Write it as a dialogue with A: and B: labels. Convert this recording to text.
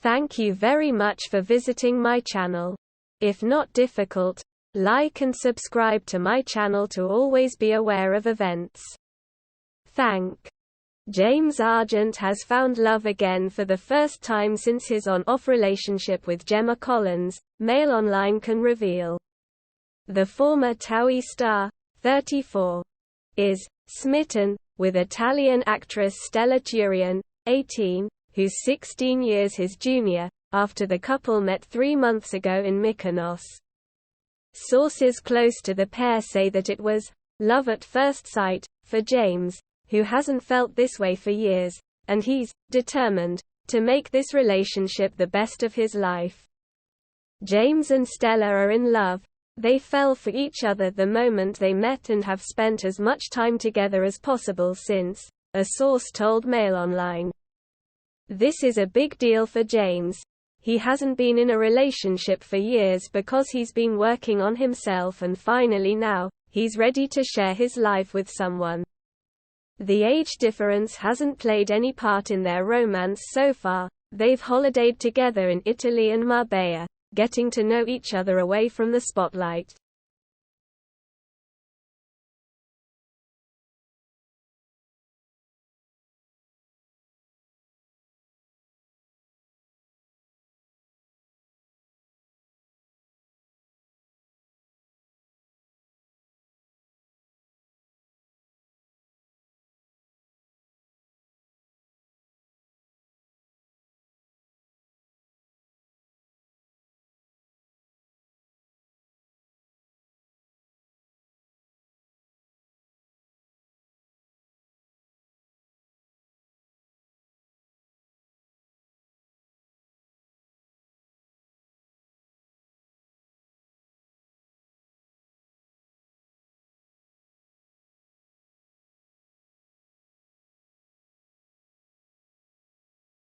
A: Thank you very much for visiting my channel. If not difficult, like and subscribe to my channel to always be aware of events. James Argent has found love again for the first time since his on-off relationship with Gemma Collins, Mail Online can reveal. The former TOWIEs star, 34, is smitten with Italian actress Stella Turian, 18, who's 16 years his junior, after the couple met 3 months ago in Mykonos. Sources close to the pair say that it was love at first sight for James, who hasn't felt this way for years, and he's determined to make this relationship the best of his life. James and Stella are in love. They fell for each other the moment they met and have spent as much time together as possible since, a source told Mail Online. This is a big deal for James. He hasn't been in a relationship for years because he's been working on himself, and finally now, he's ready to share his life with someone. The age difference hasn't played any part in their romance so far. They've holidayed together in Italy and Marbella, getting to know each other away from the spotlight.